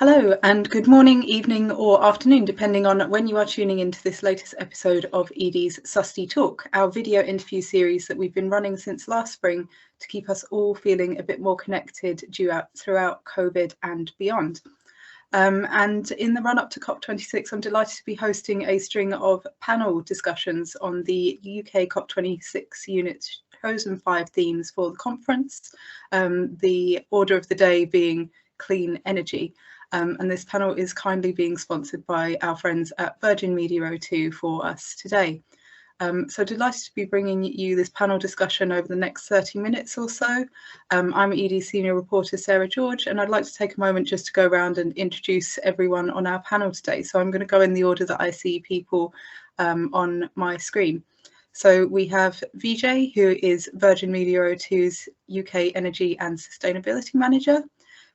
Hello and good morning, evening or afternoon, depending on when you are tuning into this latest episode of Edie's Susty Talk, our video interview series that we've been running since last spring to keep us all feeling a bit more connected throughout COVID and beyond. And in the run-up to COP26, I'm delighted to be hosting a string of panel discussions on the UK COP26 unit's chosen 5 themes for the conference, the order of the day being clean energy. And this panel is kindly being sponsored by our friends at Virgin Media O2 for us today. So delighted to be bringing you this panel discussion over the next 30 minutes or so. I'm Edie senior reporter Sarah George, and I'd like to take a moment just to go around and introduce everyone on our panel today. So I'm going to go in the order that I see people on my screen. So we have Vijay, who is Virgin Media O2's UK Energy and Sustainability Manager.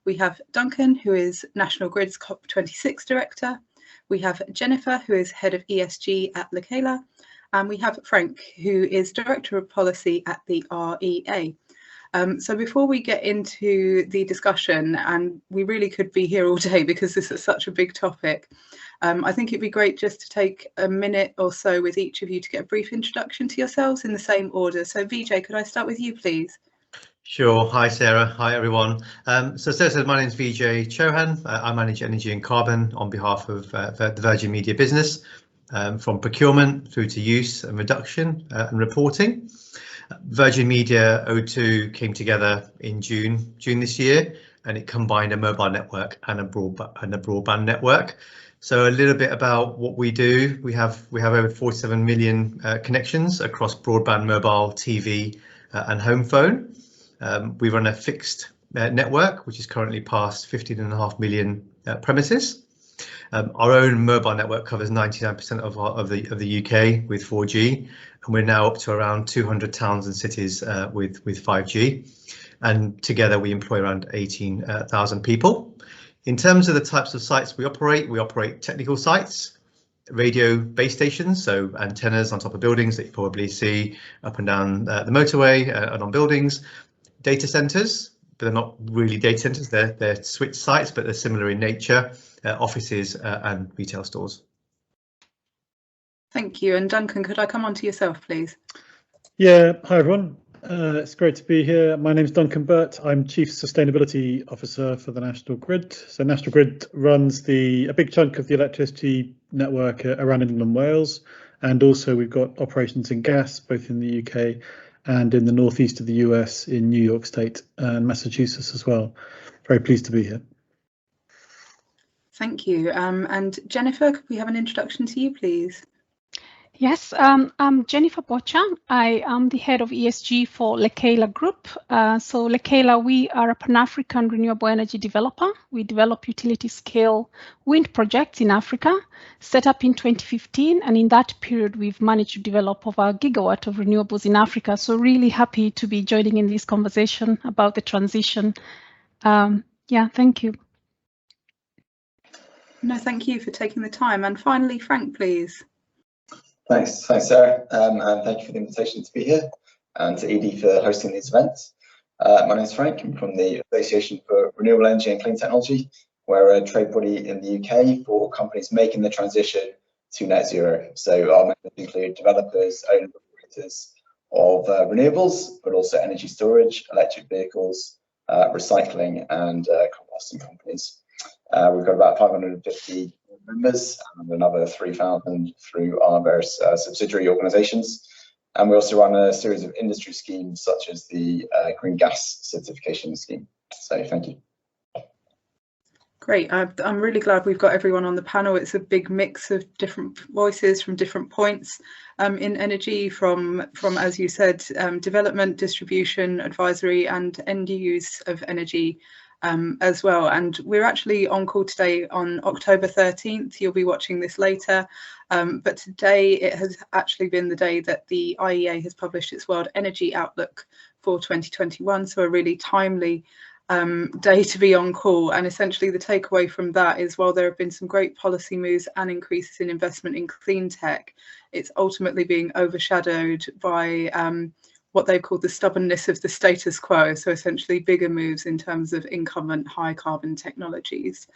We have Duncan, who is National Grid's COP26 Director. We have Jennifer, who is Head of ESG at Lekela. And we have Frank, who is Director of Policy at the REA. So before we get into the discussion, and we really could be here all day because this is such a big topic, I think it'd be great just to take a minute or so with each of you to get a brief introduction to yourselves in the same order. So Vijay, could I start with you, please? Sure. Hi, Sarah. Hi, everyone. So Sarah said, my name is Vijay Chauhan. I manage energy and carbon on behalf of the Virgin Media business, from procurement through to use and reduction and reporting. Virgin Media O2 came together in June this year, and it combined a mobile network and a broadband network. So a little bit about what we do. We have over 47 million connections across broadband, mobile, TV and home phone. We run a fixed network, which is currently past 15.5 million premises. Our own mobile network covers 99% of the UK with 4G, and we're now up to around 200 towns and cities with 5G. And together we employ around 18,000 people. In terms of the types of sites we operate technical sites, radio base stations, so antennas on top of buildings that you probably see up and down the motorway and on buildings. Data centres, but they're not really data centres, they're switch sites, but they're similar in nature, offices and retail stores. Thank you. And Duncan, could I come on to yourself, please? Yeah, hi everyone. It's great to be here. My name is Duncan Burt. I'm Chief Sustainability Officer for the National Grid. So National Grid runs a big chunk of the electricity network around England and Wales. And also we've got operations in gas, both in the UK and in the northeast of the US, in New York State and Massachusetts as well. Very pleased to be here. Thank you. And Jennifer, could we have an introduction to you, please? Yes, I'm Jennifer Bocha. I am the head of ESG for Lekela Group. So Lekela, we are a Pan-African renewable energy developer. We develop utility scale wind projects in Africa, set up in 2015. And in that period, we've managed to develop over a gigawatt of renewables in Africa. So really happy to be joining in this conversation about the transition. Yeah, thank you. No, thank you for taking the time. And finally, Frank, please. Thanks, Sarah, and thank you for the invitation to be here, and to Edie for hosting these events. My name is Frank. I'm from the Association for Renewable Energy and Clean Technology. We're a trade body in the UK for companies making the transition to net zero. So our members include developers, owners, operators of renewables, but also energy storage, electric vehicles, recycling, and composting companies. We've got about 550 members and another 3,000 through our various subsidiary organisations, and we also run a series of industry schemes such as the green gas certification scheme. So thank you. Great. I'm really glad we've got everyone on the panel. It's a big mix of different voices from different points in energy, from as you said, development, distribution, advisory, and end use of energy as well. And we're actually on call today on October 13th. You'll be watching this later, but today it has actually been the day that the IEA has published its World Energy Outlook for 2021, so a really timely day to be on call. And essentially the takeaway from that is, while there have been some great policy moves and increases in investment in clean tech, it's ultimately being overshadowed by what they call the stubbornness of the status quo, so essentially bigger moves in terms of incumbent high carbon technologies.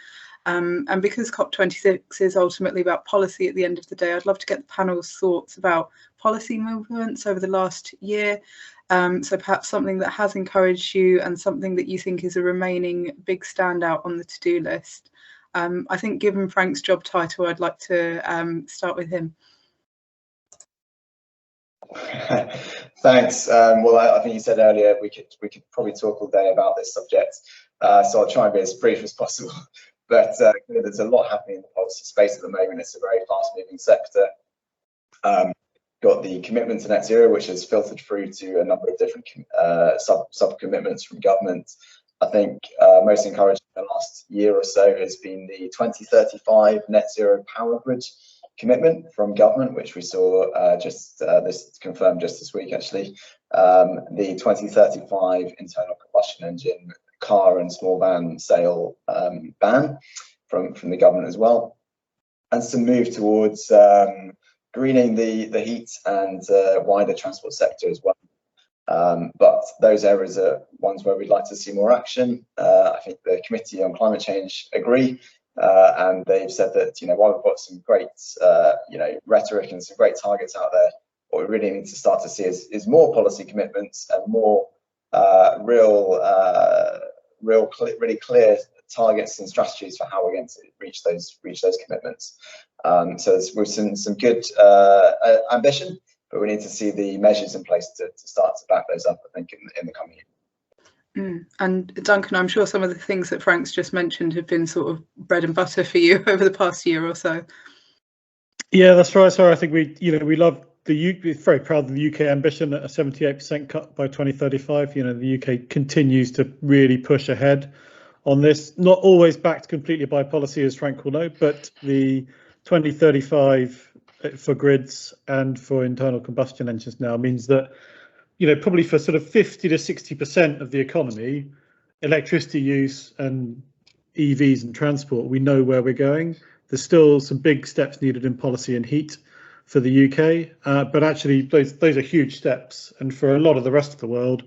And because COP26 is ultimately about policy at the end of the day, I'd love to get the panel's thoughts about policy movements over the last year. So perhaps something that has encouraged you and something that you think is a remaining big standout on the to-do list. I think given Frank's job title, I'd like to start with him. Thanks. Well, I think you said earlier we could probably talk all day about this subject, so I'll try and be as brief as possible. But there's a lot happening in the policy space at the moment. It's a very fast-moving sector. Got the commitment to net zero, which has filtered through to a number of different sub-commitments from government. I think most encouraging in the last year or so has been the 2035 net zero power grid commitment from government, which we saw this confirmed just this week actually. The 2035 internal combustion engine car and small van sale ban from the government as well, and some move towards greening the heat and wider transport sector as well. But those areas are ones where we'd like to see more action. I think the Committee on Climate Change agree, and they've said that, while we've got some great rhetoric and some great targets out there, what we really need to start to see is more policy commitments and more really clear targets and strategies for how we're going to reach those commitments. So we've seen some good ambition, but we need to see the measures in place to start to back those up, I think, in the coming year. And Duncan, I'm sure some of the things that Frank's just mentioned have been sort of bread and butter for you over the past year or so. Yeah, that's right. So I think we love we're very proud of the UK ambition at a 78% cut by 2035. The UK continues to really push ahead on this, not always backed completely by policy, as Frank will know, but the 2035 for grids and for internal combustion engines now means that, probably for sort of 50 to 60% of the economy, electricity use and EVs and transport, we know where we're going. There's still some big steps needed in policy and heat for the UK, but actually those are huge steps. And for a lot of the rest of the world,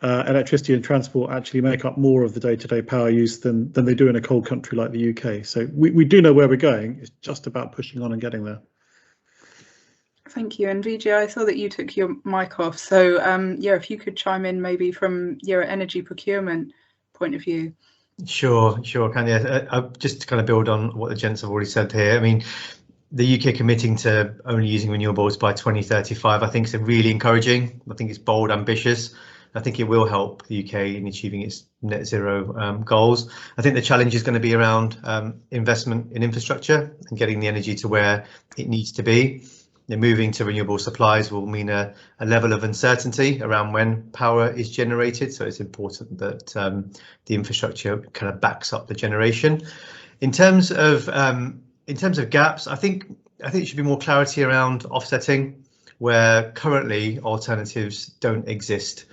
electricity and transport actually make up more of the day-to-day power use than they do in a cold country like the UK. So we do know where we're going. It's just about pushing on and getting there. Thank you. And Vijay, I saw that you took your mic off. So yeah, if you could chime in maybe from your energy procurement point of view. Sure, can you? Just to kind of build on what the gents have already said here. I mean, the UK committing to only using renewables by 2035, I think is really encouraging. I think it's bold, ambitious. I think it will help the UK in achieving its net zero goals. I think the challenge is going to be around investment in infrastructure and getting the energy to where it needs to be. Moving to renewable supplies will mean a level of uncertainty around when power is generated. So it's important that the infrastructure kind of backs up the generation. In terms of gaps, I think there should be more clarity around offsetting, where currently alternatives don't exist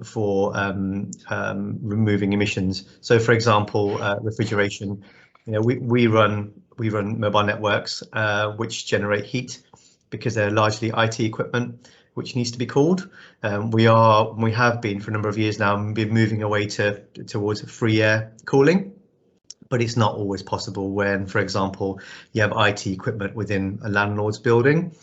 for removing emissions. So, for example, refrigeration. We run mobile networks which generate heat because they're largely IT equipment which needs to be cooled. We have been for a number of years now been moving away towards free air cooling. But it's not always possible when, for example, you have IT equipment within a landlord's building.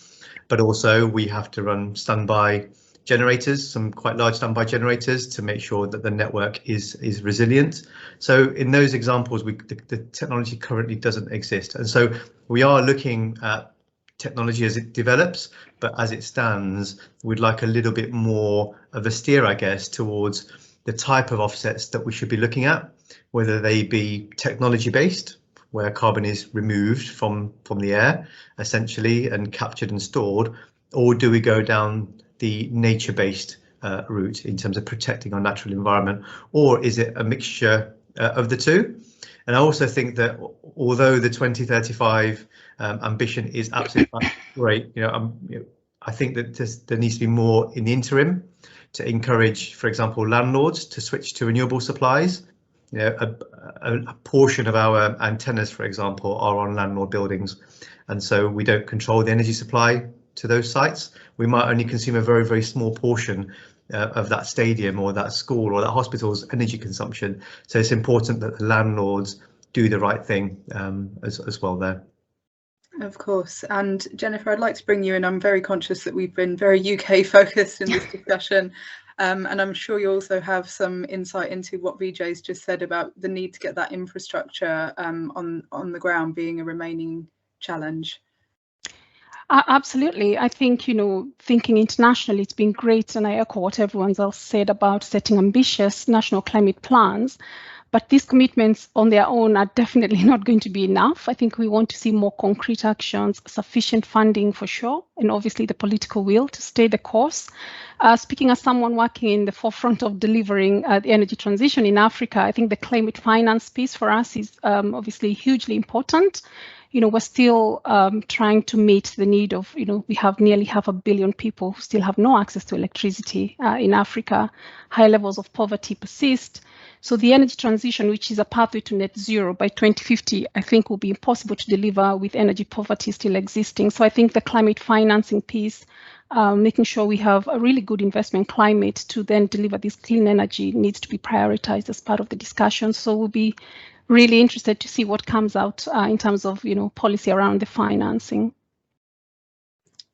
But also we have to run standby generators, some quite large standby generators, to make sure that the network is resilient. So in those examples, the technology currently doesn't exist. And so we are looking at technology as it develops, but as it stands, we'd like a little bit more of a steer, I guess, towards the type of offsets that we should be looking at, whether they be technology based, where carbon is removed from the air essentially and captured and stored, or do we go down the nature based route in terms of protecting our natural environment, or is it a mixture of the two? And I also think that although the 2035 ambition is absolutely great, I think that there needs to be more in the interim to encourage, for example, landlords to switch to renewable supplies. A portion of our antennas, for example, are on landlord buildings, and so we don't control the energy supply to those sites. We might only consume a very, very small portion of that stadium or that school or that hospital's energy consumption. So it's important that the landlords do the right thing as well there. Of course. And Jennifer, I'd like to bring you in. I'm very conscious that we've been very UK focused in this discussion. And I'm sure you also have some insight into what Vijay's just said about the need to get that infrastructure on the ground being a remaining challenge. Absolutely. I think, thinking internationally, it's been great. And I echo what everyone else said about setting ambitious national climate plans. But these commitments on their own are definitely not going to be enough. I think we want to see more concrete actions, sufficient funding for sure, and obviously the political will to stay the course. Speaking as someone working in the forefront of delivering the energy transition in Africa, I think the climate finance piece for us is obviously hugely important. We're still trying to meet the need of, we have nearly 500 million people who still have no access to electricity in Africa. High levels of poverty persist. So the energy transition, which is a pathway to net zero by 2050, I think will be impossible to deliver with energy poverty still existing. So I think the climate financing piece, making sure we have a really good investment climate to then deliver this clean energy needs to be prioritized as part of the discussion. So we'll be really interested to see what comes out in terms of, policy around the financing.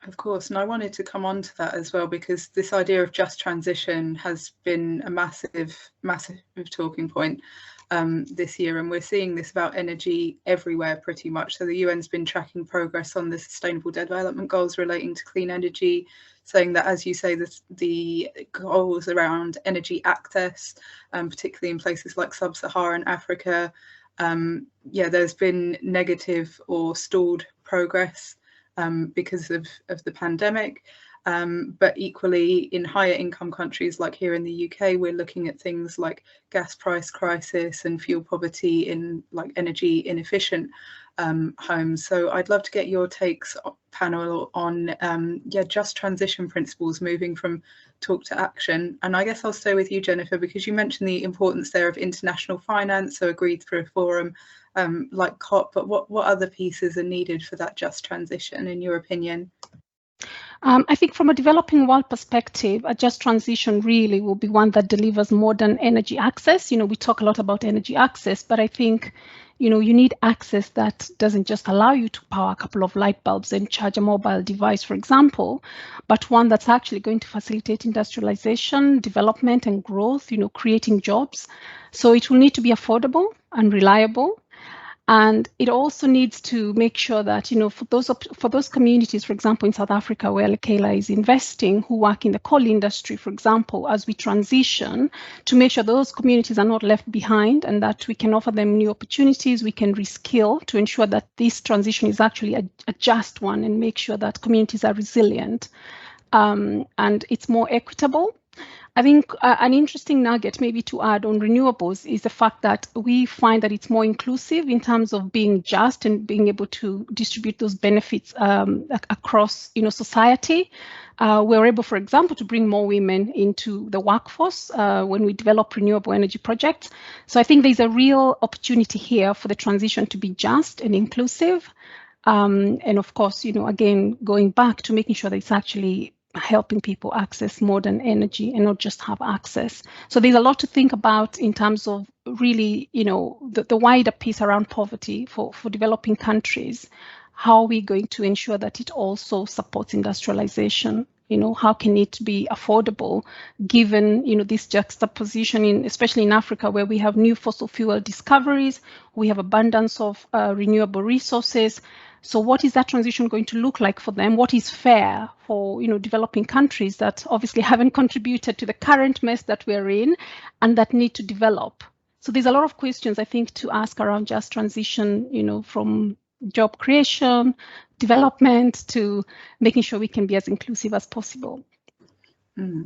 Of course, and I wanted to come on to that as well, because this idea of just transition has been a massive talking point this year, and we're seeing this about energy everywhere pretty much. So the UN's been tracking progress on the Sustainable Development Goals relating to clean energy, saying that, as you say, the goals around energy access, particularly in places like sub-Saharan Africa, there's been negative or stalled progress because of the pandemic. But equally in higher income countries like here in the UK, we're looking at things like gas price crisis and fuel poverty in like energy inefficient homes. So I'd love to get your takes, panel, on just transition principles, moving from talk to action. And I guess I'll stay with you, Jennifer, because you mentioned the importance there of international finance, so agreed through a forum like COP, but what other pieces are needed for that just transition, in your opinion? I think from a developing world perspective, a just transition really will be one that delivers modern energy access. We talk a lot about energy access, but I think, you need access that doesn't just allow you to power a couple of light bulbs and charge a mobile device, for example, but one that's actually going to facilitate industrialization, development and growth, creating jobs. So it will need to be affordable and reliable. And it also needs to make sure that, for those communities, for example, in South Africa, where Lekela is investing, who work in the coal industry, for example, as we transition, to make sure those communities are not left behind and that we can offer them new opportunities, we can reskill to ensure that this transition is actually a just one and make sure that communities are resilient and it's more equitable. I think an interesting nugget maybe to add on renewables is the fact that we find that it's more inclusive in terms of being just and being able to distribute those benefits across society. We're able, for example, to bring more women into the workforce when we develop renewable energy projects. So I think there's a real opportunity here for the transition to be just and inclusive. And of course, again, going back to making sure that it's actually helping people access modern energy and not just have access. So there's a lot to think about in terms of really, the wider piece around poverty for developing countries. How are we going to ensure that it also supports industrialization? How can it be affordable given, this juxtaposition especially in Africa, where we have new fossil fuel discoveries, we have abundance of renewable resources. So what is that transition going to look like for them? What is fair for developing countries that obviously haven't contributed to the current mess that we're in and that need to develop? So there's a lot of questions, I think, to ask around just transition, from job creation, development, to making sure we can be as inclusive as possible.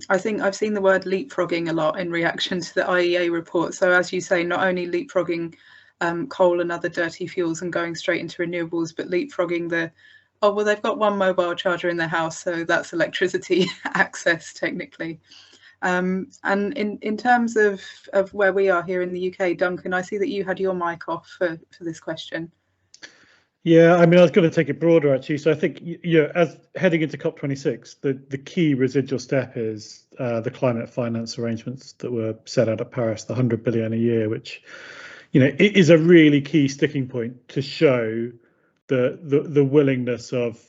I think I've seen the word leapfrogging a lot in reaction to the IEA report. So as you say, not only leapfrogging coal and other dirty fuels and going straight into renewables, but leapfrogging they've got one mobile charger in their house, so that's electricity access technically. And in terms of where we are here in the UK, Duncan, I see that you had your mic off for this question. Yeah, I mean, I was going to take it broader actually. So I think, as heading into COP26, the key residual step is the climate finance arrangements that were set out at Paris, the 100 billion a year, which, it is a really key sticking point to show the willingness of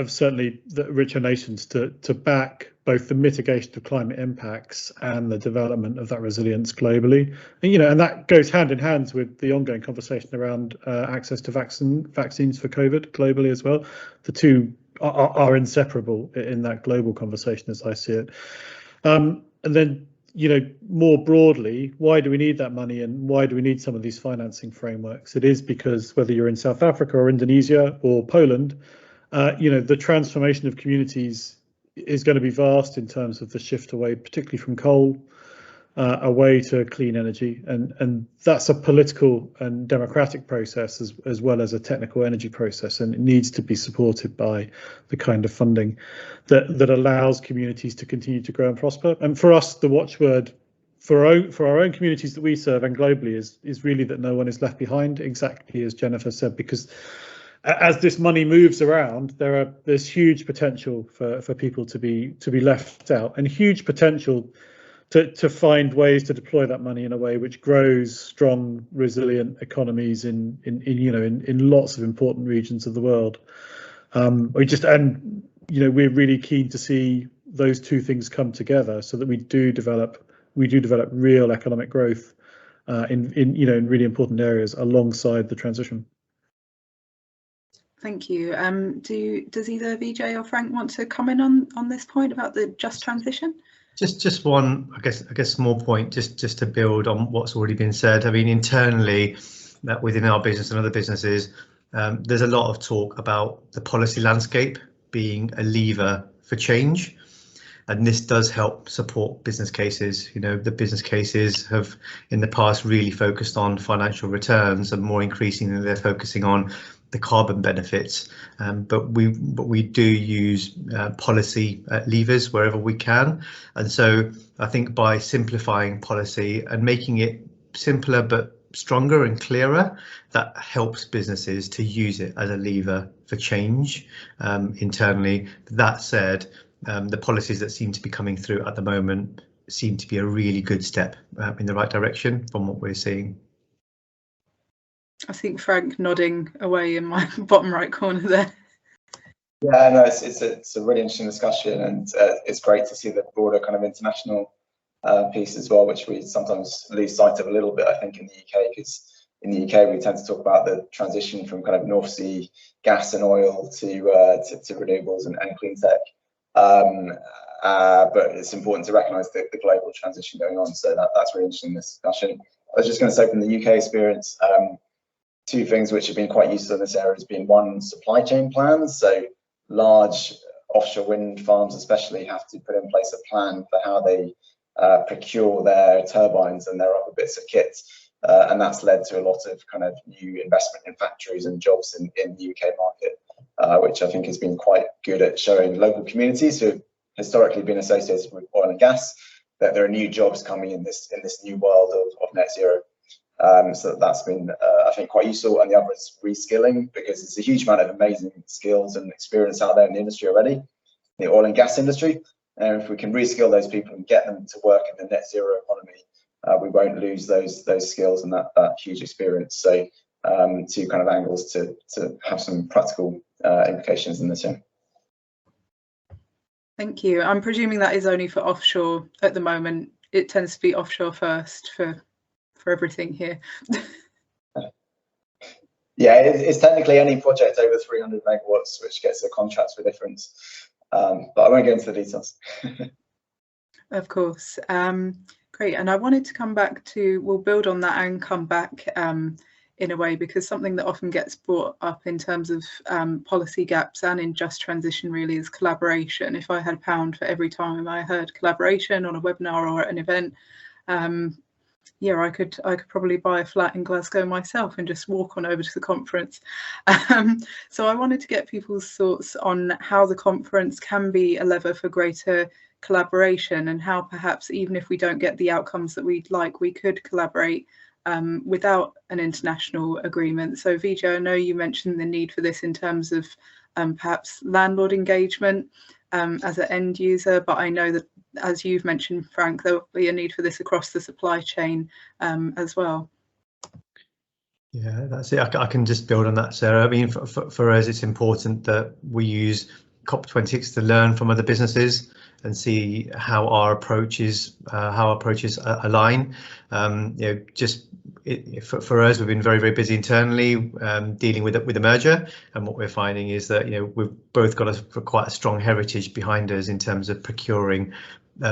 certainly the richer nations to back both the mitigation of climate impacts and the development of that resilience globally. And that goes hand in hand with the ongoing conversation around access to vaccines for COVID globally as well. The two are inseparable in that global conversation as I see it. And then, more broadly, why do we need that money and why do we need some of these financing frameworks? It is because whether you're in South Africa or Indonesia or Poland, the transformation of communities is going to be vast in terms of the shift away, particularly from coal, away to clean energy. And that's a political and democratic process as well as a technical energy process. And it needs to be supported by the kind of funding that allows communities to continue to grow and prosper. And for us, the watchword for our own communities that we serve and globally is really that no one is left behind, exactly as Jennifer said, because as this money moves around, there's huge potential for people to be left out, and huge potential to find ways to deploy that money in a way which grows strong, resilient economies in lots of important regions of the world. We're really keen to see those two things come together so that we do develop real economic growth in really important areas alongside the transition. Thank you. Does either Vijay or Frank want to comment on this point about the just transition? Just one, I guess, small point, just to build on what's already been said. I mean, internally, within our business and other businesses, there's a lot of talk about the policy landscape being a lever for change, and this does help support business cases. The business cases have in the past really focused on financial returns, and more increasingly they're focusing on the carbon benefits, but we do use policy levers wherever we can. And so I think by simplifying policy and making it simpler but stronger and clearer, that helps businesses to use it as a lever for change internally. That said, the policies that seem to be coming through at the moment seem to be a really good step in the right direction from what we're seeing. I think Frank nodding away in my bottom right corner there. Yeah, no, it's a really interesting discussion, and it's great to see the broader kind of international piece as well, which we sometimes lose sight of a little bit, I think, in the UK, because in the UK we tend to talk about the transition from kind of North Sea gas and oil to renewables and clean tech. But it's important to recognise the global transition going on. So that's really interesting in this discussion. I was just going to say from the UK experience, two things which have been quite useful in this area has been, one, supply chain plans. So large offshore wind farms especially have to put in place a plan for how they procure their turbines and their other bits of kit. And that's led to a lot of kind of new investment in factories and jobs in the UK market, which I think has been quite good at showing local communities who have historically been associated with oil and gas that there are new jobs coming in this new world of net zero. So that's been, I think, quite useful. And the other is reskilling, because there's a huge amount of amazing skills and experience out there in the industry already, the oil and gas industry. And if we can reskill those people and get them to work in the net zero economy, we won't lose those skills and that huge experience. So two kind of angles to have some practical implications in this year. Thank you. I'm presuming that is only for offshore at the moment. It tends to be offshore first for everything here. Yeah, it's technically any project over 300 megawatts which gets a contract for difference, but I won't go into the details. Of course. Great. And I wanted to come back to, we'll build on that and come back in a way, because something that often gets brought up in terms of policy gaps and in just transition really is collaboration. If I had £1 for every time I heard collaboration on a webinar or at an event, yeah, I could probably buy a flat in Glasgow myself and just walk on over to the conference. So I wanted to get people's thoughts on how the conference can be a lever for greater collaboration, and how perhaps even if we don't get the outcomes that we'd like, we could collaborate without an international agreement. So Vijay, I know you mentioned the need for this in terms of perhaps landlord engagement as an end user, but I know that, as you've mentioned, Frank, there will be a need for this across the supply chain as well. Yeah, that's it. I can just build on that, Sarah. I mean, for us, it's important that we use COP26 to learn from other businesses and see how our approaches align. For us, we've been very busy internally dealing with the merger, and what we're finding is that we've both got quite a strong heritage behind us in terms of procuring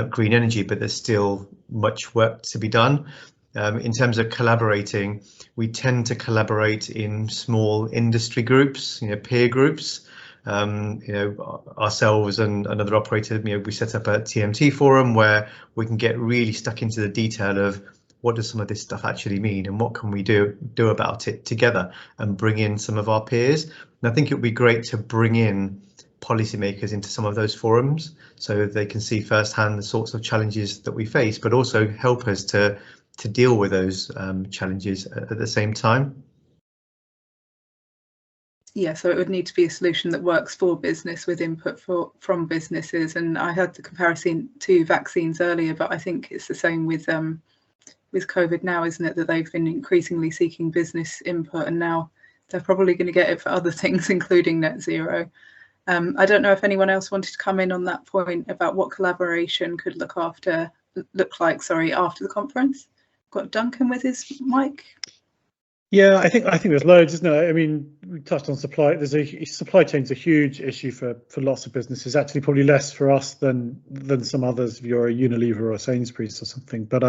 green energy, but there's still much work to be done. In terms of collaborating, we tend to collaborate in small industry groups, peer groups. Ourselves and another operator, we set up a TMT forum where we can get really stuck into the detail of what does some of this stuff actually mean and what can we do about it together, and bring in some of our peers. And I think it would be great to bring in policymakers into some of those forums so they can see firsthand the sorts of challenges that we face, but also help us to deal with those challenges at the same time. Yeah, so it would need to be a solution that works for business with input from businesses. And I had the comparison to vaccines earlier, but I think it's the same with COVID now, isn't it? That they've been increasingly seeking business input, and now they're probably going to get it for other things, including net zero. I don't know if anyone else wanted to come in on that point about what collaboration could look like after the conference. Got Duncan with his mic. Yeah, I think there's loads, isn't there? I mean, we touched on supply. Supply chain's a huge issue for lots of businesses. Actually, probably less for us than some others. If you're a Unilever or a Sainsbury's or something, but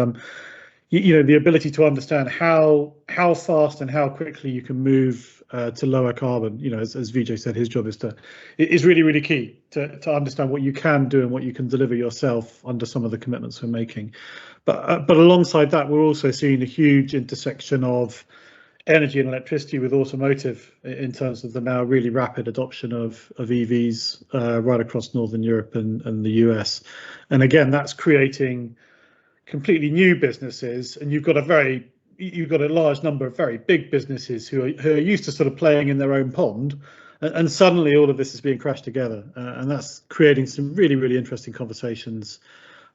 the ability to understand how fast and how quickly you can move to lower carbon. As Vijay said, his job is really key to understand what you can do and what you can deliver yourself under some of the commitments we're making. But alongside that, we're also seeing a huge intersection of energy and electricity with automotive in terms of the now really rapid adoption of EVs right across Northern Europe and the US. And again, that's creating completely new businesses, and you've got a large number of very big businesses who are used to sort of playing in their own pond, and suddenly all of this is being crashed together, and that's creating some really interesting conversations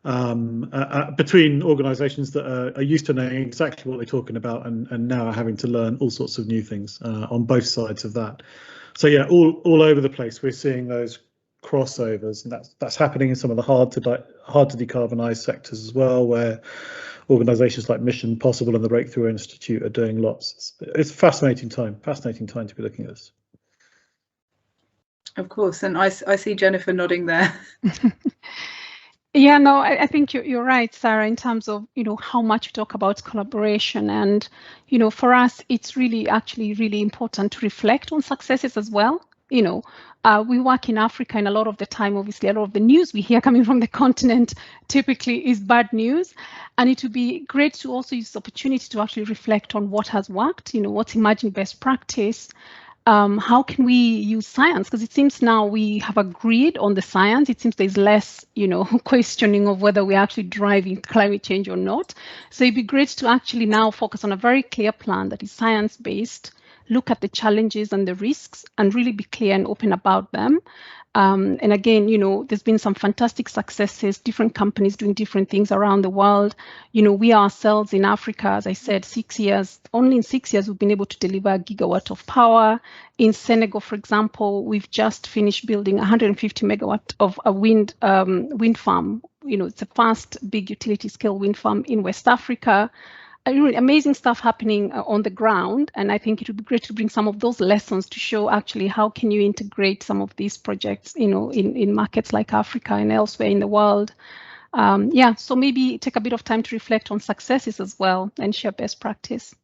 between organisations that are used to knowing exactly what they're talking about and now are having to learn all sorts of new things on both sides of that. So yeah, all over the place we're seeing those crossovers, and that's happening in some of the hard to decarbonise sectors as well, where organisations like Mission Possible and the Breakthrough Institute are doing lots. It's a fascinating time to be looking at this. Of course, and I see Jennifer nodding there. Yeah, no, I think you're right, Sarah, in terms of, how much we talk about collaboration. And, for us, it's really important to reflect on successes as well. We work in Africa, and a lot of the time, obviously, a lot of the news we hear coming from the continent typically is bad news. And it would be great to also use this opportunity to actually reflect on what has worked, what's emerging best practice. How can we use science? Because it seems now we have agreed on the science. It seems there's less, questioning of whether we're actually driving climate change or not. So it'd be great to actually now focus on a very clear plan that is science-based, look at the challenges and the risks, and really be clear and open about them. And again, there's been some fantastic successes, different companies doing different things around the world. We ourselves in Africa, as I said, only in 6 years, we've been able to deliver a gigawatt of power. In Senegal, for example, we've just finished building 150 megawatt of a wind farm. It's the first big utility scale wind farm in West Africa. Really amazing stuff happening on the ground, and I think it would be great to bring some of those lessons to show actually how can you integrate some of these projects, in markets like Africa and elsewhere in the world. So maybe take a bit of time to reflect on successes as well and share best practice.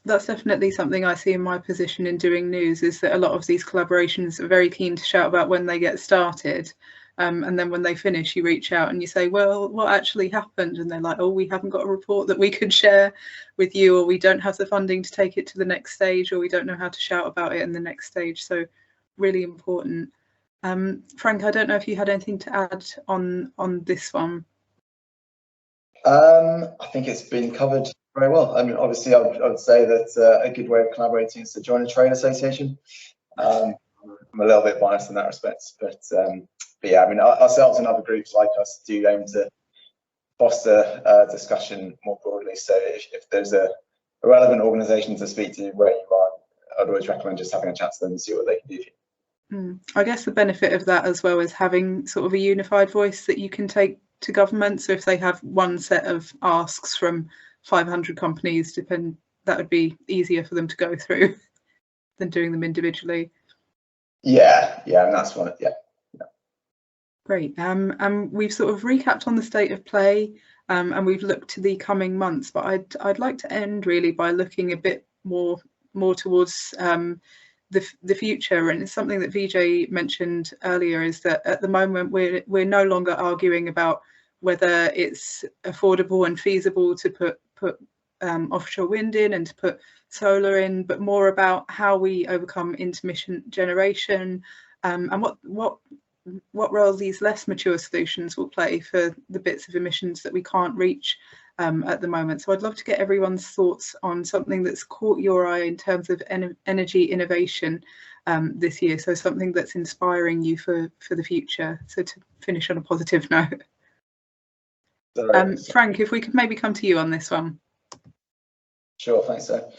That's definitely something I see in my position in doing news, is that a lot of these collaborations are very keen to shout about when they get started. And then when they finish, you reach out and you say, well, what actually happened? And they're like, oh, we haven't got a report that we could share with you, or we don't have the funding to take it to the next stage, or we don't know how to shout about it in the next stage. So really important. Frank, I don't know if you had anything to add on this one. I think it's been covered Very well. I mean, obviously, I would say that a good way of collaborating is to join a trade association. I'm a little bit biased in that respect, but yeah, I mean, ourselves and other groups like us do aim to foster discussion more broadly. So if there's a relevant organisation to speak to where you are, I'd always recommend just having a chat to them and see what they can do for you. I guess the benefit of that as well is having sort of a unified voice that you can take to government. So if they have one set of asks from 500 companies, that would be easier for them to go through than doing them individually. Yeah, and that's one. Yeah. Great. We've sort of recapped on the state of play, and we've looked to the coming months. But I'd like to end really by looking a bit more towards the future. And it's something that Vijay mentioned earlier, is that at the moment we're no longer arguing about whether it's affordable and feasible to put offshore wind in and to put solar in, but more about how we overcome intermittent generation, and what role these less mature solutions will play for the bits of emissions that we can't reach at the moment. So I'd love to get everyone's thoughts on something that's caught your eye in terms of energy innovation this year. So something that's inspiring you for the future. So to finish on a positive note. Frank, if we could maybe come to you on this one. Sure, thanks, sir.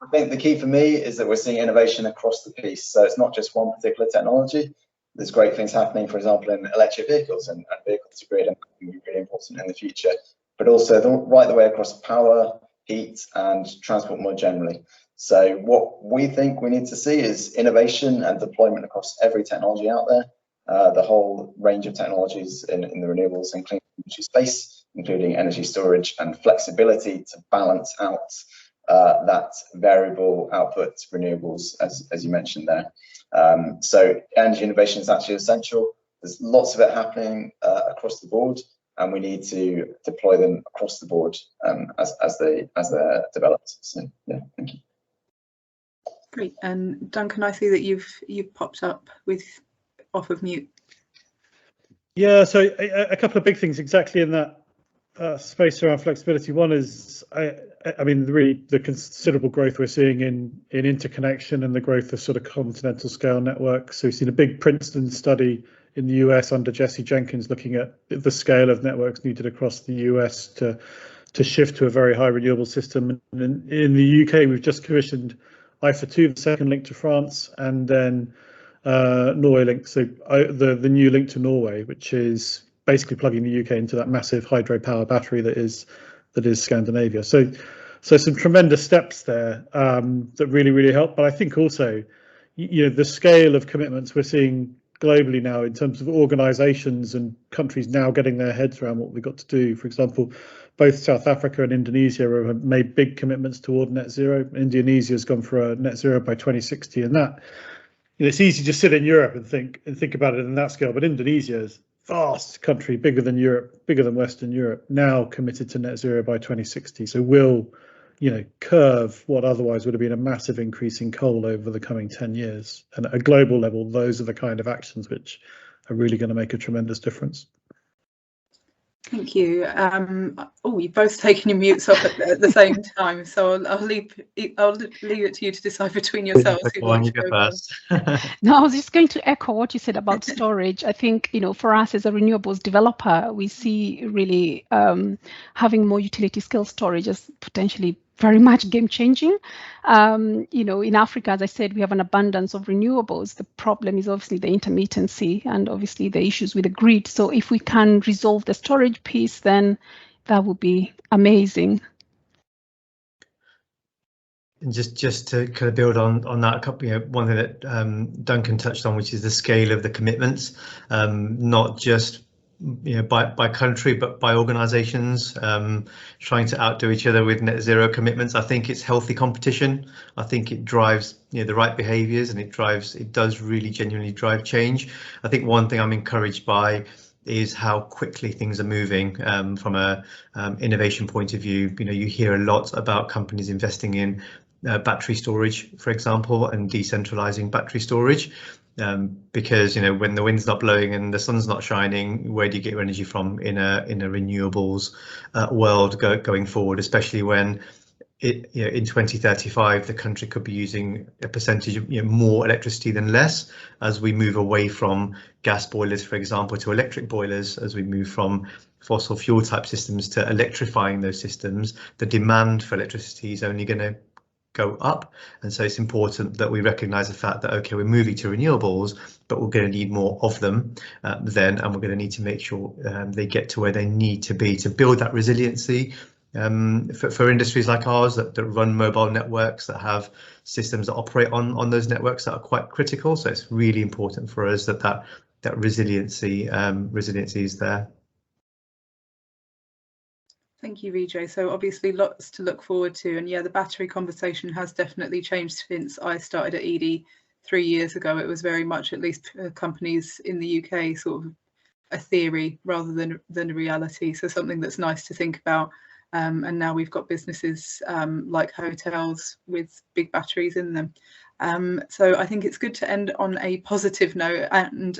I think the key for me is that we're seeing innovation across the piece. So it's not just one particular technology. There's great things happening, for example, in electric vehicles and vehicles to grid, and will be really important in the future, but also right the way across power, heat, and transport more generally. So what we think we need to see is innovation and deployment across every technology out there, the whole range of technologies in the renewables and clean energy space, including energy storage and flexibility to balance out that variable output renewables, as you mentioned there. So energy innovation is actually essential. There's lots of it happening across the board, and we need to deploy them across the board as they're developed. So yeah, thank you. Great. And Duncan, I see that you've popped up with off of mute. Yeah, so a couple of big things exactly in that space around flexibility. One is, I mean, really the considerable growth we're seeing in interconnection and the growth of sort of continental scale networks. So we've seen a big Princeton study in the US under Jesse Jenkins looking at the scale of networks needed across the US to shift to a very high renewable system. And in the UK, we've just commissioned IFA2, the second link to France, and then Norway link. So the new link to Norway, which is basically plugging the UK into that massive hydropower battery that is Scandinavia. So some tremendous steps there that really help. But I think also, the scale of commitments we're seeing globally now in terms of organisations and countries now getting their heads around what we've got to do. For example, both South Africa and Indonesia have made big commitments toward net zero. Indonesia has gone for a net zero by 2060, and that, it's easy to sit in Europe and think about it in that scale, but Indonesia is vast country, bigger than Europe, bigger than Western Europe, now committed to net zero by 2060. So will, curve what otherwise would have been a massive increase in coal over the coming 10 years. And at a global level, those are the kind of actions which are really going to make a tremendous difference. Thank you. You've both taken your mutes off at the same time, so I'll leave it to you to decide between yourselves. You go first. No, I was just going to echo what you said about storage. I think, for us as a renewables developer, we see really having more utility scale storage as potentially very much game changing. In Africa, as I said, we have an abundance of renewables. The problem is obviously the intermittency and obviously the issues with the grid. So if we can resolve the storage piece, then that would be amazing. And just to kind of build on that, one thing that Duncan touched on, which is the scale of the commitments, not just by country, but by organisations trying to outdo each other with net zero commitments. I think it's healthy competition. I think it drives the right behaviours, and it does really genuinely drive change. I think one thing I'm encouraged by is how quickly things are moving from a innovation point of view. You hear a lot about companies investing in battery storage, for example, and decentralising battery storage. Because when the wind's not blowing and the sun's not shining, where do you get your energy from in a renewables world going forward, especially when in 2035, the country could be using a percentage of more electricity than less, as we move away from gas boilers, for example, to electric boilers, as we move from fossil fuel type systems to electrifying those systems. The demand for electricity is only going to go up, and so it's important that we recognise the fact that, okay, we're moving to renewables, but we're going to need more of them then, and we're going to need to make sure they get to where they need to be to build that resiliency. For industries like ours that run mobile networks, that have systems that operate on those networks that are quite critical, so it's really important for us that resiliency is there. Thank you, Vijay. So obviously lots to look forward to, and yeah, the battery conversation has definitely changed since I started at edie 3 years ago. It was very much, at least companies in the UK, sort of a theory rather than a reality. So something that's nice to think about. And now we've got businesses like hotels with big batteries in them. So I think it's good to end on a positive note. And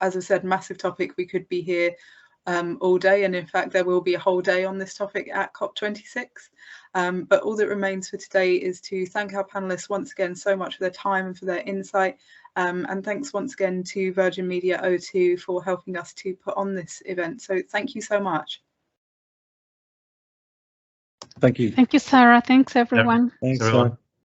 as I said, massive topic. We could be here all day, and in fact there will be a whole day on this topic at COP26. But all that remains for today is to thank our panelists once again so much for their time and for their insight. And thanks once again to Virgin Media O2 for helping us to put on this event. So thank you so much. Thank you. Thank you, Sarah. Thanks, everyone. Thanks, everyone.